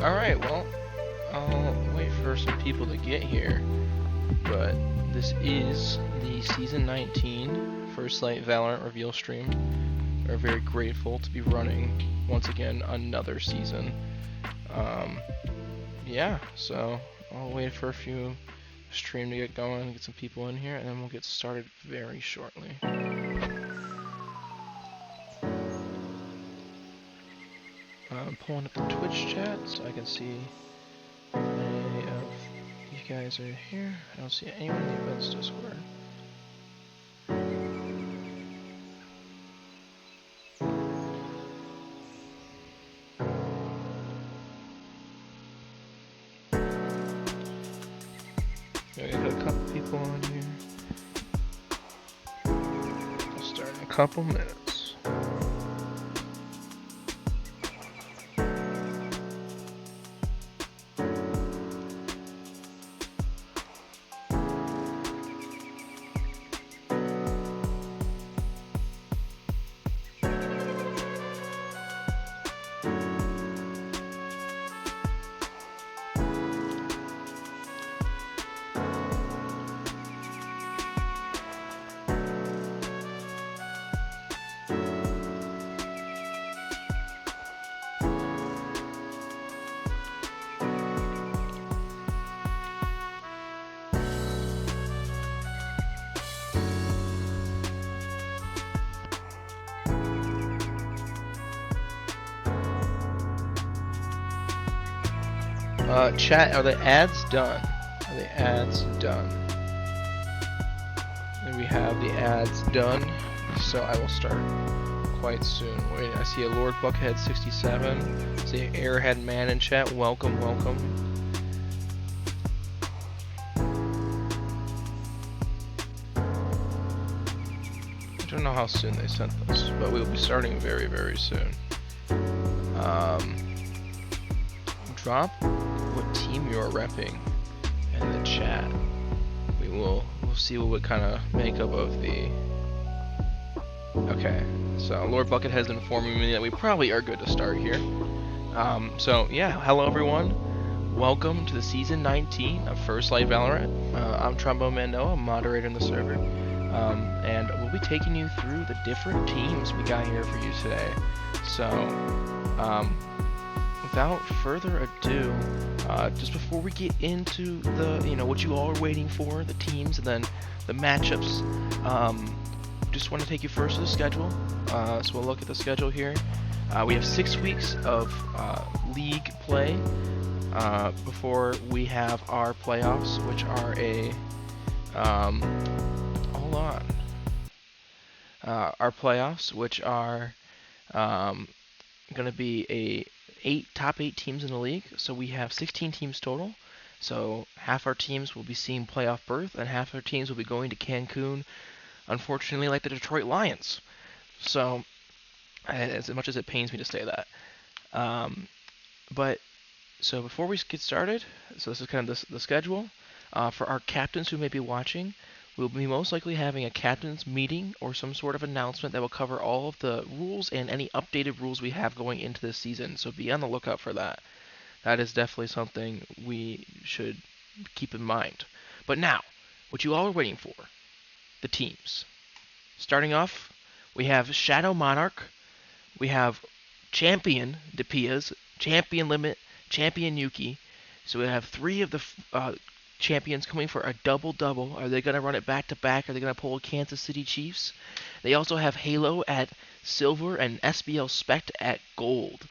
Alright, well, I'll wait for some people to get here, but this is the Season 19 First Light Valorant Reveal stream. We're very grateful to be running, once again, another season. Yeah, so I'll wait for a few stream to get going, get some people in here, and then we'll get started very shortly. I'm pulling up the Twitch chat so I can see if any of you guys are here. I don't see anyone in the events Discord. Okay, got a couple people on here. I'll start in a couple minutes. Chat, are the ads done? Are the ads done? And we have the ads done, so I will start quite soon. Wait, I see a Lord Buckhead 67. I see Airhead Man in chat. Welcome, welcome. I don't know how soon they sent this, but we'll be starting very, very soon. Drop what team you're repping in the chat. We'll see what we kind of make up of the. Okay, so Lord Buckethead has informing me that we probably are good to start here. So yeah, hello everyone. Welcome to the season 19 of First Light Valorant. I'm Trombone Mandoa, moderator in the server, and we'll be taking you through the different teams we got here for you today. So, without further ado, just before we get into the, what you all are waiting for, the teams and then the matchups, just want to take you first to the schedule. So we'll look at the schedule here. We have 6 weeks of league play before we have our playoffs, which are hold on. Our playoffs, which are going to be top 8 teams in the league. So we have 16 teams total. So half our teams will be seeing playoff berth, and half our teams will be going to Cancun, unfortunately, like the Detroit Lions. So, as much as it pains me to say that. So before we get started, so this is kind of the schedule. For our captains who may be watching, we'll be most likely having a captain's meeting or some sort of announcement that will cover all of the rules and any updated rules we have going into this season. So be on the lookout for that. That is definitely something we should keep in mind. But now, what you all are waiting for, the teams. Starting off, we have Shadow Monarch, we have Champion Depias, Champion Limit, Champion Yuki. So we have 3 of the champions coming for a double-double. Are they going to run it back-to-back? Are they going to pull Kansas City Chiefs? They also have Halo at silver and SBL Spect at gold.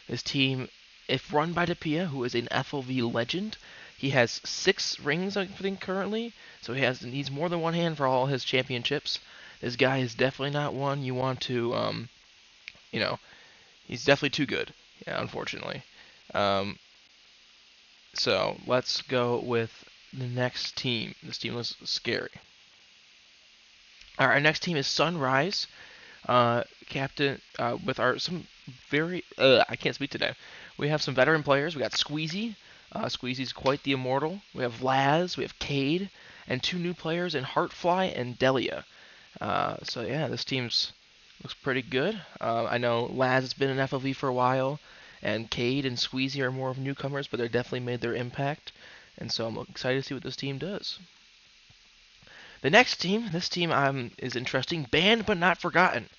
This team, if run by Depia, who is an FLV legend, he has 6 rings, I think, currently. So he needs more than one hand for all his championships. This guy is definitely not one you want to, he's definitely too good, unfortunately. So let's go with the next team. This team looks scary. Our next team is Sunrise, captain with some very I can't speak today. We have some veteran players. We got Squeezy. Squeezy's quite the immortal. We have Laz. We have Cade, and 2 new players in Heartfly and Delia. So yeah, this team looks pretty good. I know Laz has been in FLV for a while. and Cade and Squeezy are more of newcomers, but they're definitely made their impact. And so I'm excited to see what this team does. The next team, this team is interesting. Banned but not forgotten.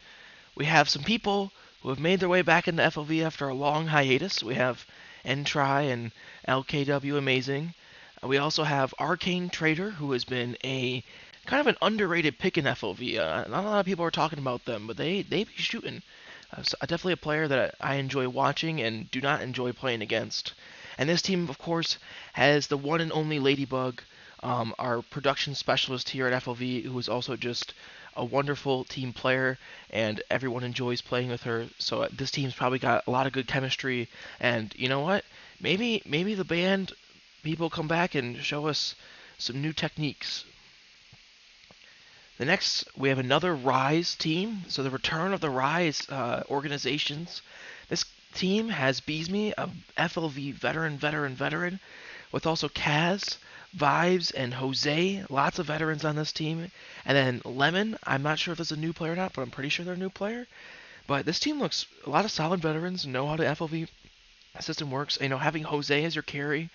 We have some people who have made their way back into FLV after a long hiatus. We have Entry and LKW Amazing. We also have Arcane Trader, who has been a kind of an underrated pick in FLV. Not a lot of people are talking about them, but they be shooting. So definitely a player that I enjoy watching and do not enjoy playing against. And this team, of course, has the one and only Ladybug, our production specialist here at FLV, who is also just a wonderful team player, and everyone enjoys playing with her. So this team's probably got a lot of good chemistry. And you know what? Maybe the band people come back and show us some new techniques. The next, we have another Rise team. So the return of the Rise organizations. This team has Beesme, a FLV veteran, with also Kaz, Vibes, and Jose. Lots of veterans on this team. And then Lemon, I'm not sure if it's a new player or not, but I'm pretty sure they're a new player. But this team looks a lot of solid veterans, know how the FLV system works. You know, having Jose as your carry,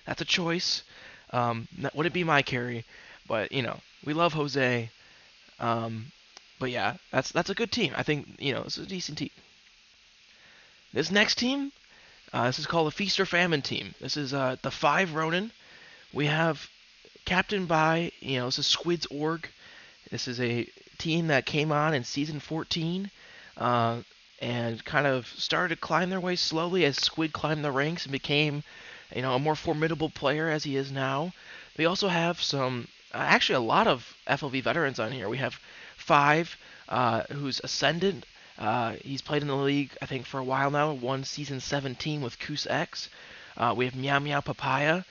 that's a choice. Wouldn't be my carry, but you know, we love Jose. But yeah, that's a good team. I think it's a decent team. This next team, this is called a Feast or Famine team. This is the 5 Ronin. We have captained by this is Squid's org. This is a team that came on in season 14, and kind of started to climb their way slowly as Squid climbed the ranks and became a more formidable player as he is now. We also have some, actually a lot of FLV veterans on here. We have 5, who's Ascendant. He's played in the league, I think, for a while now. Won season 17 with Koos X. We have Meow Meow Papaya,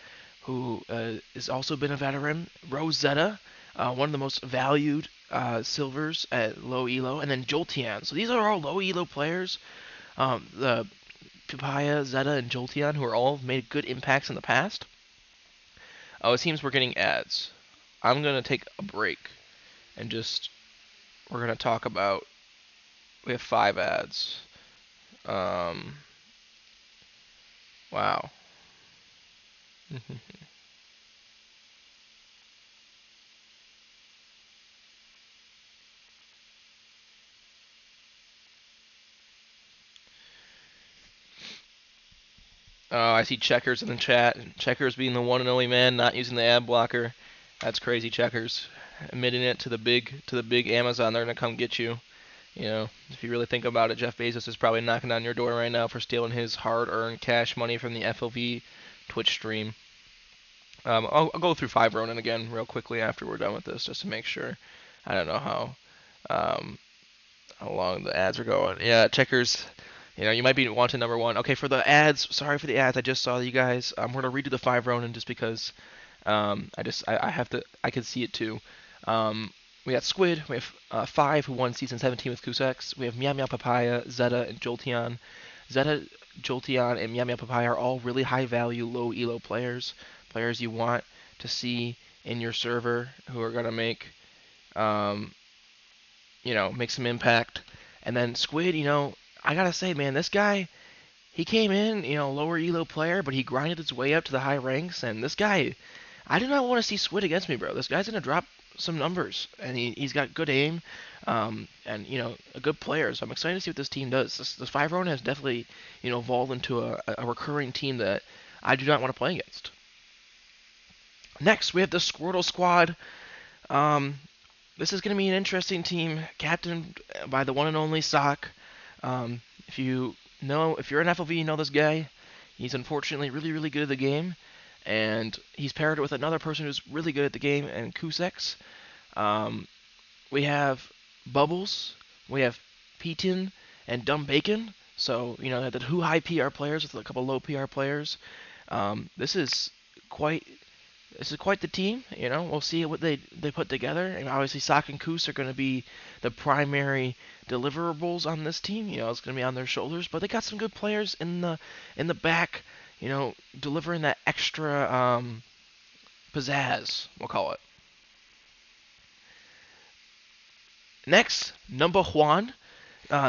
who has also been a veteran. Rosetta, one of the most valued silvers at low elo. And then Jolteon. So these are all low elo players. The Papaya, Zeta, and Jolteon, who are all made good impacts in the past. Oh, it seems we're getting ads. I'm going to take a break and we're going to talk about, we have 5 ads. Wow. Oh, I see Checkers in the chat. Checkers being the one and only man not using the ad blocker. That's crazy, Checkers. Admitting it to the big Amazon. They're gonna come get you. If you really think about it, Jeff Bezos is probably knocking on your door right now for stealing his hard-earned cash money from the FLV Twitch stream. I'll go through 5 Ronin again real quickly after we're done with this, just to make sure. I don't know how long the ads are going. Yeah, Checkers. You might be wanting number 1. Okay, for the ads, sorry for the ads. I just saw you guys. We're gonna redo the 5 Ronin just because I have to. I can see it too. We got Squid. We have 5 who won season 17 with Kusex. We have Meow Meow Papaya, Zeta, and Jolteon. Zeta, Jolteon, and Meow Meow Papaya are all really high value, low elo players. Players you want to see in your server who are gonna make some impact. And then Squid, I gotta say, man, this guy, he came in, lower elo player, but he grinded his way up to the high ranks. And this guy, I do not want to see Squid against me, bro. This guy's gonna drop some numbers, and he's got good aim, and a good player. So I'm excited to see what this team does. This 5 Ronin has definitely, evolved into a recurring team that I do not want to play against. Next, we have the Squirtle Squad. This is going to be an interesting team, captained by the one and only Sock. If you're an FLV, you know this guy. He's unfortunately really, really good at the game, and he's paired with another person who's really good at the game, and Kusex. We have Bubbles, we have Peatin, and Dumb Bacon. So, the two high PR players with a couple low PR players. This is quite the team. We'll see what they put together. And obviously, Sock and Koos are going to be the primary deliverables on this team. It's going to be on their shoulders. But they got some good players in the back. Delivering that extra pizzazz, we'll call it. Next, Number Juan.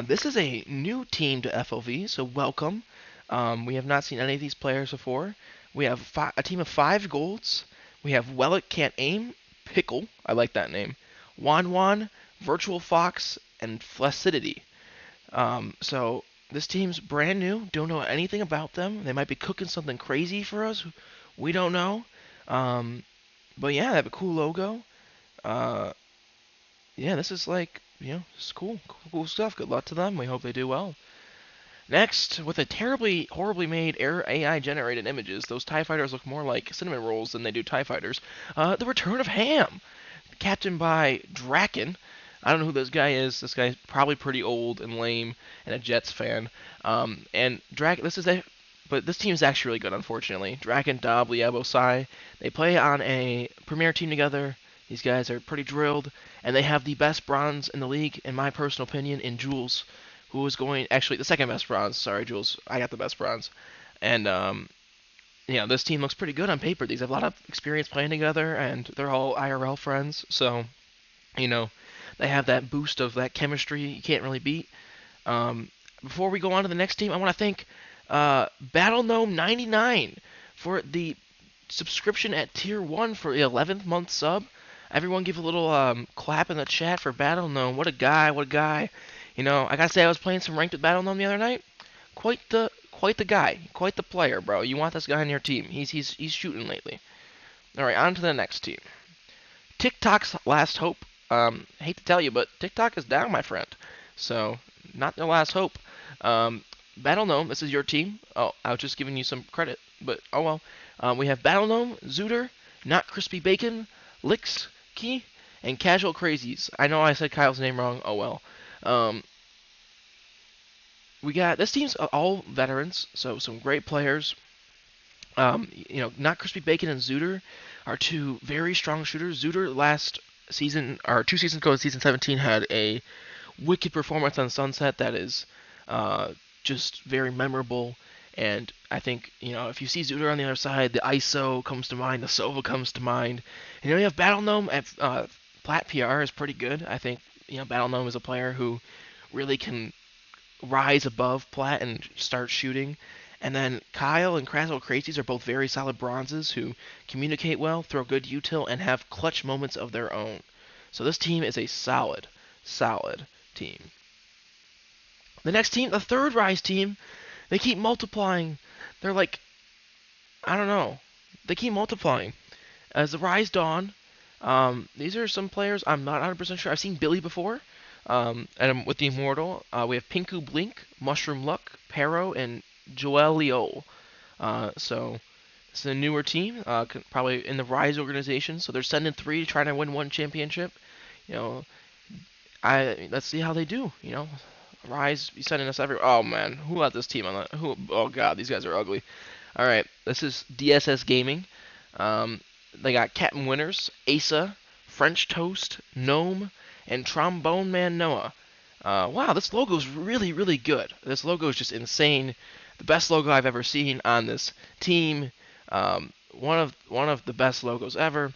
This is a new team to FLV, so welcome. We have not seen any of these players before. We have a team of 5 golds. We have Wellick Can't Aim, Pickle, I like that name, Wan Wan, Virtual Fox, and Flaccidity. So this team's brand new. Don't know anything about them. They might be cooking something crazy for us. We don't know. Um, but yeah, they have a cool logo. Uh, yeah, this is like, it's cool stuff. Good luck to them. We hope they do well. Next, with a terribly, horribly made AI-generated images, those TIE fighters look more like cinnamon rolls than they do TIE fighters. The Return of Ham, captained by Draken. I don't know who this guy is. This guy's probably pretty old and lame and a Jets fan. And Draken, but this team is actually really good, unfortunately. Draken, Dob, Liabo, Sai. They play on a premier team together. These guys are pretty drilled, and they have the best bronze in the league, in my personal opinion, in Jules, who is going actually the second best bronze. Sorry, Jules, I got the best bronze. And this team looks pretty good on paper. These have a lot of experience playing together, and they're all IRL friends. So, they have that boost of that chemistry you can't really beat. Before we go on to the next team, I want to thank Battle Gnome 99 for the subscription at Tier 1 for the 11th month sub. Everyone give a little clap in the chat for Battle Gnome. What a guy, what a guy. I gotta say, I was playing some ranked with Battle Gnome the other night. Quite the guy, quite the player, bro. You want this guy on your team. He's shooting lately. All right, on to the next team. TikTok's last hope. Hate to tell you, but TikTok is down, my friend. So, not their last hope. Battle Gnome, this is your team. Oh, I was just giving you some credit, but oh well. We have Battle Gnome, Zooter, Not Crispy Bacon, Licks, Key, and Casual Crazies. I know I said Kyle's name wrong. Oh well. We got this team's all veterans, so some great players. Not Crispy Bacon and Zooter are two very strong shooters. Zooter last season, or 2 seasons ago, season 17, had a wicked performance on Sunset that is just very memorable. And I think, if you see Zooter on the other side, the ISO comes to mind, the Sova comes to mind. And you have Battle Gnome at Plat PR is pretty good. I think, Battle Gnome is a player who really can rise above Plat and start shooting. And then Kyle and Crazzle Crazies are both very solid bronzes who communicate well, throw good util, and have clutch moments of their own. So this team is a solid team. The next team, the third Rise team, they keep multiplying. They're like, I don't know. They keep multiplying. As the Rise Dawn, these are some players I'm not 100% sure. I've seen Billy before. And with the Immortal, we have Pinku Blink, Mushroom Luck, Pero, and Joel Leo. So it's a newer team, probably in the Rise organization. So they're sending 3 trying to win 1 championship. Let's see how they do. Rise, be sending us every. Oh man, who got this team on that? Oh god, these guys are ugly. All right, this is DSS Gaming. They got Captain Winners, Asa, French Toast, Gnome, and Trombone Man Noah. Wow, this logo is really, really good. This logo is just insane. The best logo I've ever seen on this team. One of the best logos ever.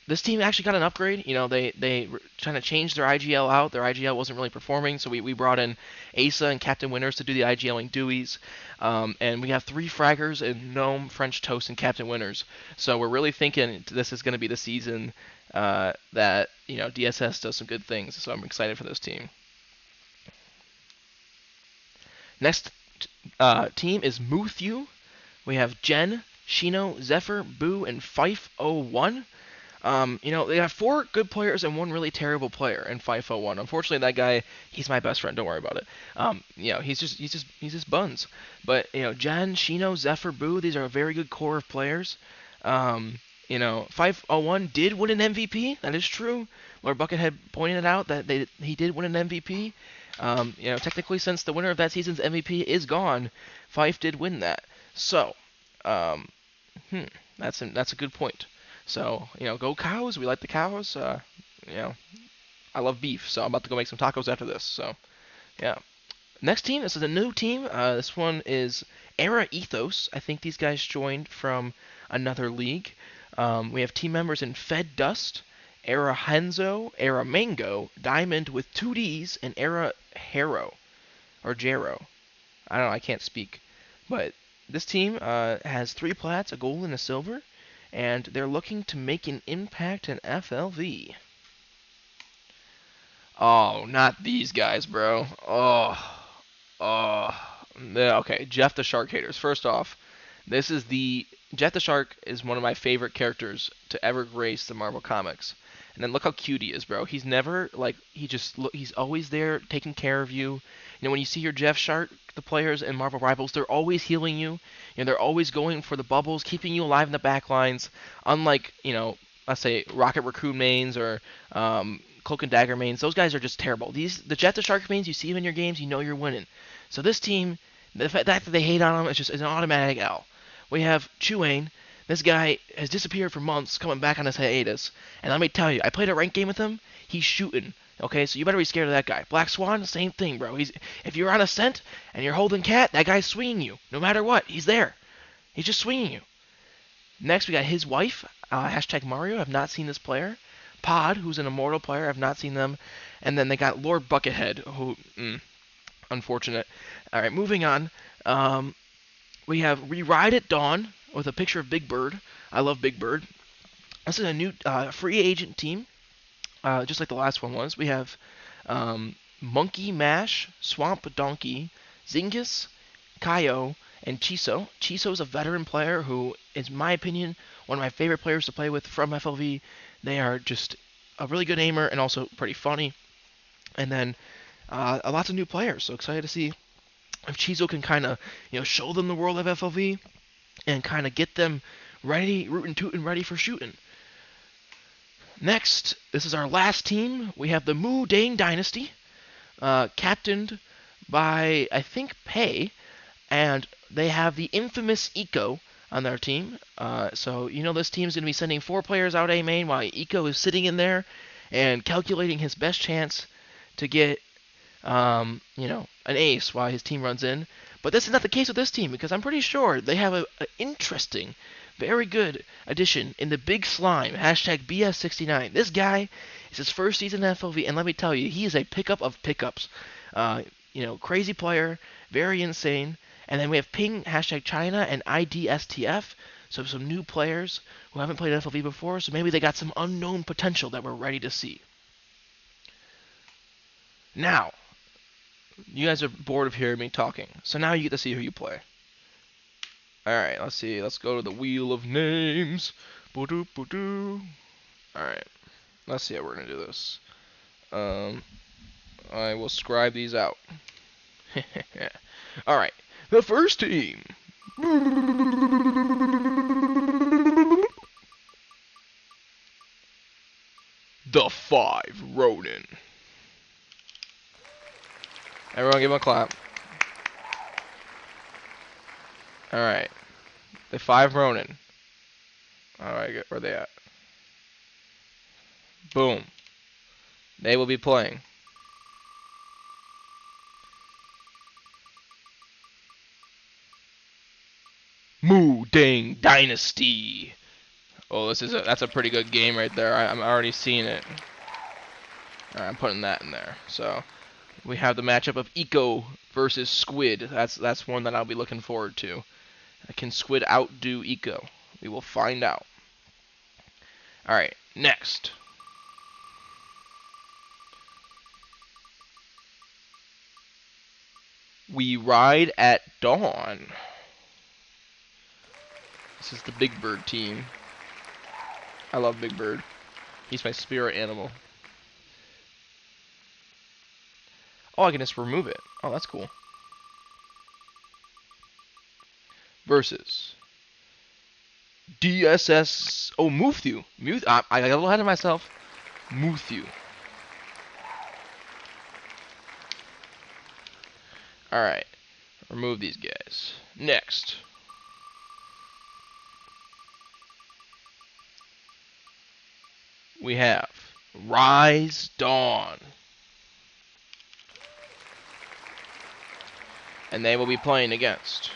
This team actually got an upgrade. They were trying to change their IGL out. Their IGL wasn't really performing, so we brought in Asa and Captain Winners to do the IGLing Deweys. And we have 3 fraggers and Gnome, French Toast, and Captain Winners. So we're really thinking this is going to be the season that DSS does some good things. So I'm excited for this team. Next team is Muthu. We have Jen, Shino, Zephyr, Boo, and Fife01. They have 4 good players and 1 really terrible player in Fife01. Unfortunately, that guy, he's my best friend. Don't worry about it. He's just buns. But Jen, Shino, Zephyr, Boo, these are a very good core of players. Fife01 did win an MVP. That is true. Lord Buckethead pointed out that he did win an MVP. Technically, since the winner of that season's MVP is gone, Fife did win that. So, that's a good point. So, go Cows. We like the Cows. I love beef, so I'm about to go make some tacos after this. So, yeah. Next team, this is a new team. This one is Era Ethos. I think these guys joined from another league. We have team members in Fed Dust, Era Henzo, Era Mango, Diamond with 2 Ds, and Era Hero. Or Jero. I don't know, I can't speak. But this team has 3 plats, a gold, and a silver, and they're looking to make an impact in FLV. Oh, not these guys, bro. Oh. Okay, Jeff the Shark haters. First off, this is the Jeff the Shark is one of my favorite characters to ever grace the Marvel comics. And then look how cute he is, bro. He's never like he's always there taking care of you. When you see your Jeff Shark, the players in Marvel Rivals, they're always healing you. They're always going for the bubbles, keeping you alive in the back lines. Unlike, let's say Rocket Raccoon mains or Cloak and Dagger mains, those guys are just terrible. The Jeff the Shark mains, you see them in your games, you know you're winning. So this team, the fact that they hate on him is just an automatic L. We have Chuane. This guy has disappeared for months, coming back on his hiatus. And let me tell you, I played a ranked game with him. He's shooting. Okay, so you better be scared of that guy. Black Swan, same thing, bro. If you're on a scent and you're holding cat, that guy's swinging you. No matter what, he's there. He's just swinging you. Next, we got his wife, hashtag Mario. I've not seen this player. Pod, who's an immortal player. I've not seen them. And then they got Lord Buckethead, who, unfortunate. All right, moving on. We have Ride at Dawn with a picture of Big Bird. I love Big Bird. This is a new free agent team, just like the last one was. We have Monkey Mash, Swamp Donkey, Zingus, Kaio, and Chiso. Chiso is a veteran player who, in my opinion, one of my favorite players to play with from FLV. They are just a really good aimer and also pretty funny. And then lots of new players, so excited to see if Chizo can kind of show them the world of FLV and kind of get them ready, rootin' tootin', ready for shooting. Next, this is our last team. We have the Mu Dang Dynasty, captained by, I think, Pei, and they have the infamous Eco on their team. So this team's going to be sending 4 players out A main while Eco is sitting in there and calculating his best chance to get an ace while his team runs in. But this is not the case with this team, because I'm pretty sure they have an interesting, very good addition in the Big Slime, hashtag BS69. This guy is his first season in FLV, and let me tell you, he is a pickup of pickups. Crazy player, very insane. And then we have Ping, hashtag China, and IDSTF, so some new players who haven't played FLV before, so maybe they got some unknown potential that we're ready to see. Now, you guys are bored of hearing me talking, so now you get to see who you play. Alright, let's see. Let's go to the Wheel of Names. Alright, let's see how we're going to do this. I will scribe these out. Alright, the first team. The 5 Ronin. Everyone give him a clap. Alright. The 5 Ronin. Alright, where are they at? Boom. They will be playing. Mu Dang Dynasty. Oh, that's a pretty good game right there. I'm already seeing it. Alright, I'm putting that in there. So we have the matchup of Eco versus Squid. That's one that I'll be looking forward to. Can Squid outdo Eco? We will find out. Alright, next. We Ride at Dawn. This is the Big Bird team. I love Big Bird. He's my spirit animal. Oh, I can just remove it. Oh, that's cool. Versus DSS. Oh, Muthew. I got a little ahead of myself. Muthew. Alright. Remove these guys. Next. We have Rise Dawn. And they will be playing against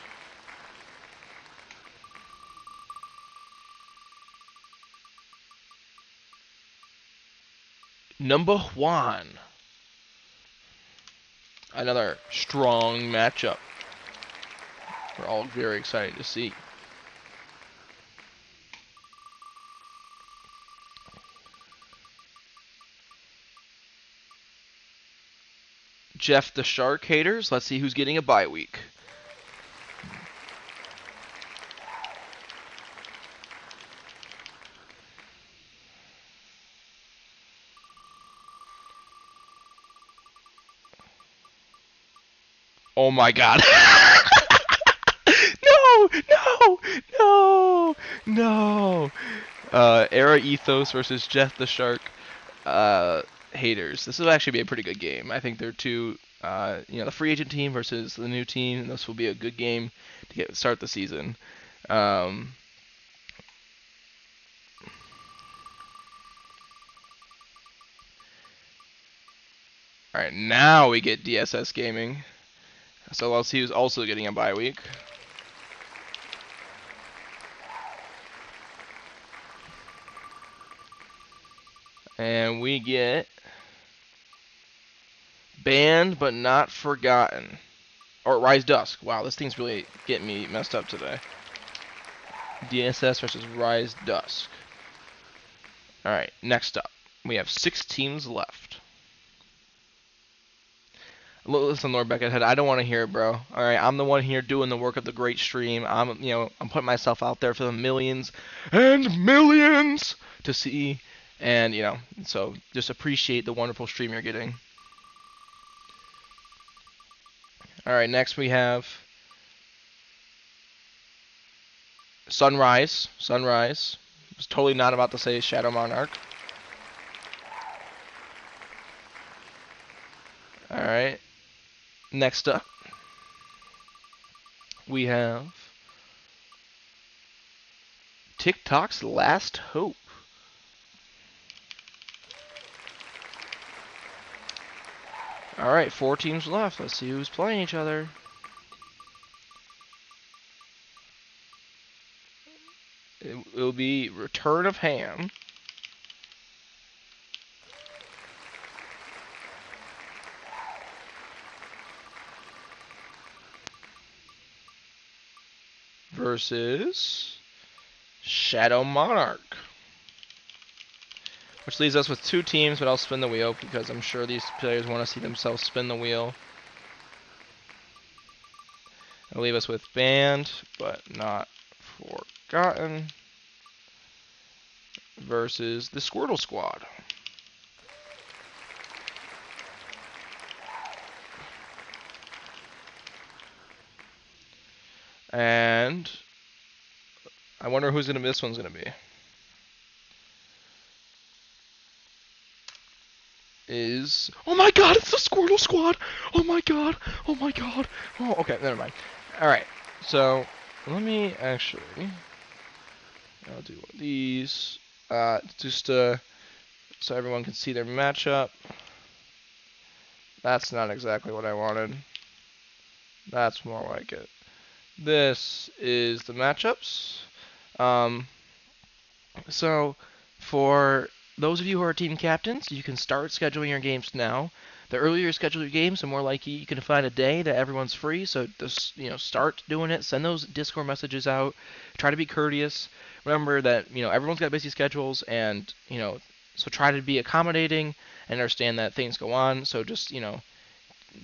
Number 1. Another strong matchup. we're all very excited to see. Jeff the Shark haters, let's see who's getting a bye week. Oh my god. No, no, no, no. Era Ethos versus Jeff the Shark haters. This will actually be a pretty good game. I think they're two, the free agent team versus the new team. And this will be a good game to start the season. Um, all right, now we get DSS Gaming. So LC is also getting a bye week. And we get Banned but Not Forgotten. Or Rise Dusk. Wow, this thing's really getting me messed up today. DSS versus Rise Dusk. Alright, next up. We have 6 teams left. Listen, Lord Beckethead, I don't want to hear it, bro. Alright, I'm the one here doing the work of the great stream. I'm putting myself out there for the millions and millions to see. And, so just appreciate the wonderful stream you're getting. Alright, next we have Sunrise. Sunrise. I was totally not about to say Shadow Monarch. Alright. Next up, we have TikTok's Last Hope. Alright, 4 teams left. Let's see who's playing each other. It will be Return of Ham versus Shadow Monarch. Which leaves us with 2 teams, but I'll spin the wheel because I'm sure these players want to see themselves spin the wheel. It'll leave us with Banned but Not Forgotten versus the Squirtle Squad. And I wonder who's this one's gonna be. Oh my god, it's the Squirtle Squad! Oh my god! Oh my god! Oh, okay, never mind. Alright, so let me actually I'll do one of these. Just so everyone can see their matchup. That's not exactly what I wanted. That's more like it. This is the matchups. So for those of you who are team captains, you can start scheduling your games now. The earlier you schedule your games, the more likely you can find a day that everyone's free. So just start doing it. Send those Discord messages out. Try to be courteous. Remember that everyone's got busy schedules, and so try to be accommodating and understand that things go on. So just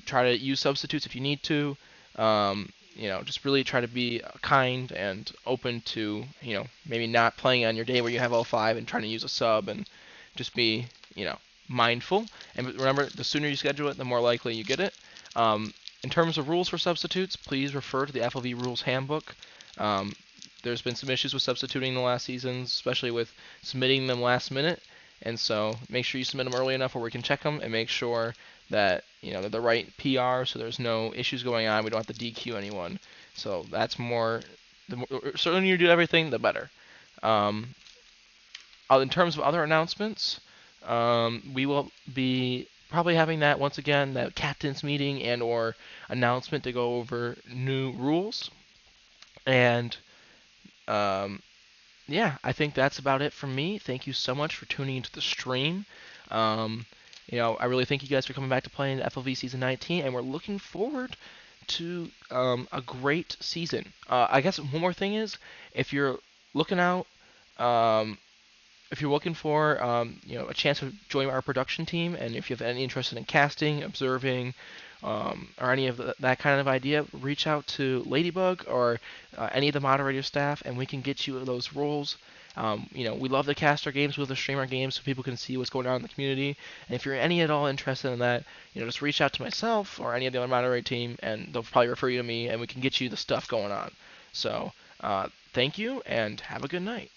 try to use substitutes if you need to. Just really try to be kind and open to, maybe not playing on your day where you have all 5 and trying to use a sub, and just be, mindful. And remember, the sooner you schedule it, the more likely you get it. In terms of rules for substitutes, please refer to the FLV Rules Handbook. There's been some issues with substituting in the last seasons, especially with submitting them last minute. And so make sure you submit them early enough where we can check them and make sure that they're the right PR, so there's no issues going on. We don't have to DQ anyone. So that's more. The sooner you do everything, the better. In terms of other announcements, we will be probably having that once again, that captain's meeting and/or announcement to go over new rules. And yeah, I think that's about it from me. Thank you so much for tuning into the stream. I really thank you guys for coming back to play in FLV Season 19, and we're looking forward to a great season. I guess one more thing is, if you're looking out, um, if you're looking for a chance to join our production team, and if you have any interest in casting, observing, or any of that kind of idea, reach out to Ladybug or any of the moderator staff, and we can get you those roles. We love to cast our games with the stream our games so people can see what's going on in the community. And if you're any at all interested in that, just reach out to myself or any of the other moderator team, and they'll probably refer you to me, and we can get you the stuff going on. So, thank you, and have a good night.